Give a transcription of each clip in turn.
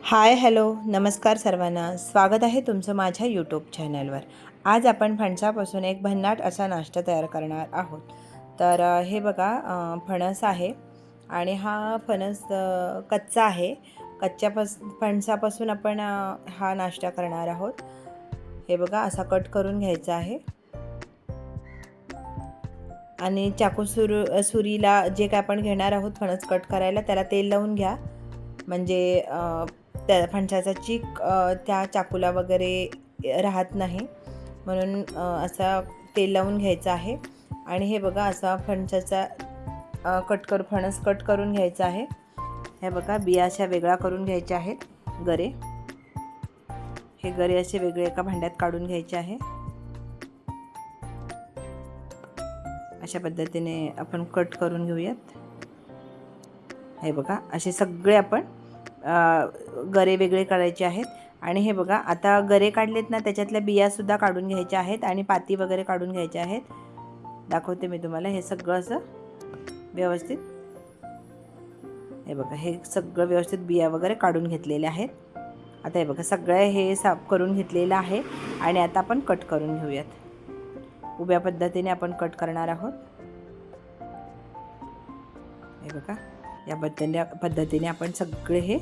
Hi hello नमस्कार सर्वांना, स्वागत आहे तुमचं माझ्या यूट्यूब चॅनलवर। आज आपण फणसापासून एक भन्नाट असा नाश्ता तयार करणार आहोत। तर हे बघा, फणस आहे आणि हा फणस कच्चा आहे। फणसापासून आपण हा नाश्ता करणार आहोत। हे बघा, असा कट करून घ्यायचा आहे आणि सुरीला जे काय आपण घेणार आहोत फणस कट करायला त्याला तेल लावून घ्या, म्हणजे त्या फणसाचा चीक त्या चाकूला वगैरे राहत नाही, म्हणून असा तेल लावून घ्यायचा आहे। आणि हे बघा, असा फणसाचा फणस कट करून घ्यायचा आहे। हे बघा, बिया अशा वेगळा करून घ्यायच्या आहेत, गरे हे गरे असे वेगळे एका भांड्यात काढून घ्यायचे आहे। अशा पद्धतीने आपण कट करून घेऊयात। हे बघा, असे सगळे आपण गरे वेगळे काढायचे आहेत। आणि हे बघा, आता गरे काढलेत ना, त्याच्यातल्या बियासुद्धा काढून घ्यायच्या आहेत आणि पाती वगैरे काढून घ्यायच्या आहेत। दाखवते मी तुम्हाला हे सगळं असं व्यवस्थित। हे बघा, हे सगळं व्यवस्थित बिया वगैरे काढून घेतलेले आहेत। आता हे बघा, सगळं हे साफ करून घेतलेलं आहे आणि आता आपण कट करून घेऊयात। उभ्या पद्धतीने आपण कट करणार आहोत। हे बघा, या पद्धतीने आपण सगळे हे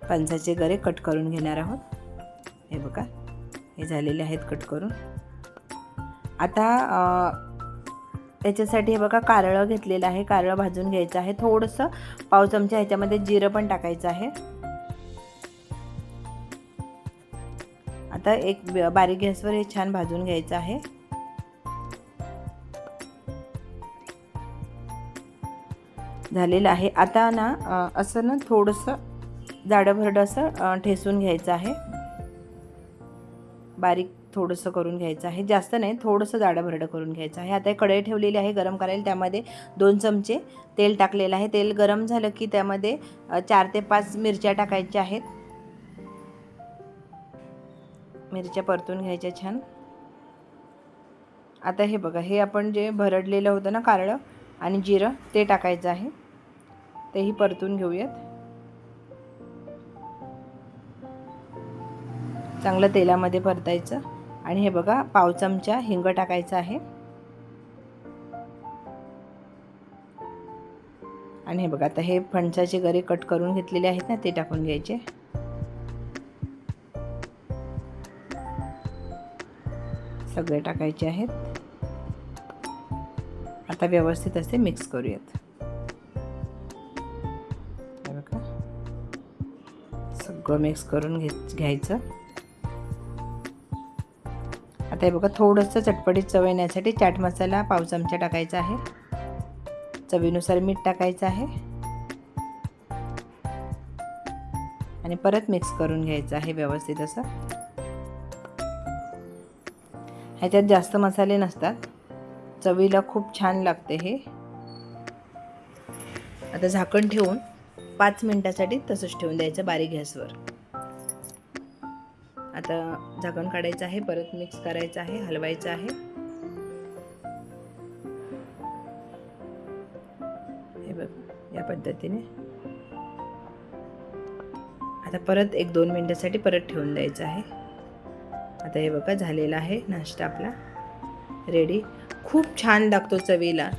फणसाचे गरे कट करून घेणार आहोत। हे बघा, हे झालेले आहेत कट करून। आता त्याच्यासाठी हे बघा, कारळं घेतलेलं आहे, कारळं भाजून घ्यायचं आहे। थोडंसं पाव चमचा ह्याच्यामध्ये जिरं पण टाकायचं आहे। आता एक बारीक गॅसवर हे छान भाजून घ्यायचं आहे। झालेलं आहे। आता ना असं ना थोडंसं जाडभरडं असं ठेसून घ्यायचं आहे, बारीक थोडंसं करून घ्यायचं आहे, जास्त नाही, थोडंसं जाडभरडं करून घ्यायचं आहे। आता कढई ठेवलेली आहे गरम करायला, त्यामध्ये 2 चमचे तेल टाकलेलं आहे। तेल गरम झालं की त्यामध्ये 4 ते 5 मिरच्या टाकायच्या आहेत। मिरच्या परतून घ्यायच्या छान। आता हे बघा, हे आपण जे भरडलेलं होतं ना कारळं आणि जिरं, ते टाकायचं आहे, तेही परतून घेऊयात। चांगलं तेलामध्ये परतायचं। आणि हे बघा, पाव चमचा हिंग टाकायचा आहे। आणि हे बघा, आता हे फणसाचे गरे कट करून घेतलेले आहेत ना, ते टाकून घ्यायचे। सगळे टाकायचे आहेत। आता व्यवस्थित असे मिक्स करूयात। हे बघा, सगळं मिक्स करून घ्यायचं। आता हे बघा, थोडंसं चटपटीत चव येण्यासाठी चाट मसाला पाव चमचा टाकायचा आहे, चवीनुसार मीठ टाकायचं आहे आणि परत मिक्स करून घ्यायचं आहे व्यवस्थित असं। ह्याच्यात जास्त मसाले नसतात, चवीला खूप छान लागते हे। आता झाकण ठेवून 5 मिनिटासाठी तसंच ठेवून द्यायचं बारीक गॅसवर। आता झाकण काढायचं आहे, परत मिक्स करायचं आहे, हलवायचं आहे। हे बघ, या पद्धतीने आता परत 1-2 मिनिटासाठी परत ठेवून द्यायचं आहे। आता हे बघा, झालेला आहे नाश्ता आपला रेडी। खूप छान लागतो चवीला,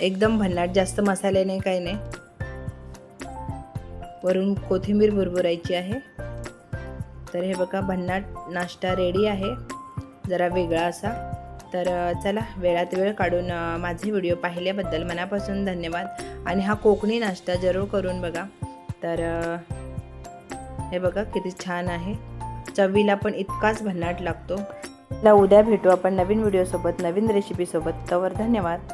एकदम भन्नाट, जास्त मसाले नाही, काही नाही। वरून कोथिंबीर भुरभुरायची आहे। तर हे बघा, भन्नाट नाश्ता रेडी आहे, जरा वेगळा असा। तर चला, वेळात वेळ काढून माझे व्हिडिओ पाहिल्याबद्दल मनापासून धन्यवाद। आणि हा कोकणी नाश्ता जरूर करून बघा। तर हे बघा, किती छान आहे, चवीला पण इतकाच भन्नाट लागतो। उद्या भेटू आपण नवीन व्हिडिओसोबत, नवीन रेसिपीसोबत। तोवर धन्यवाद।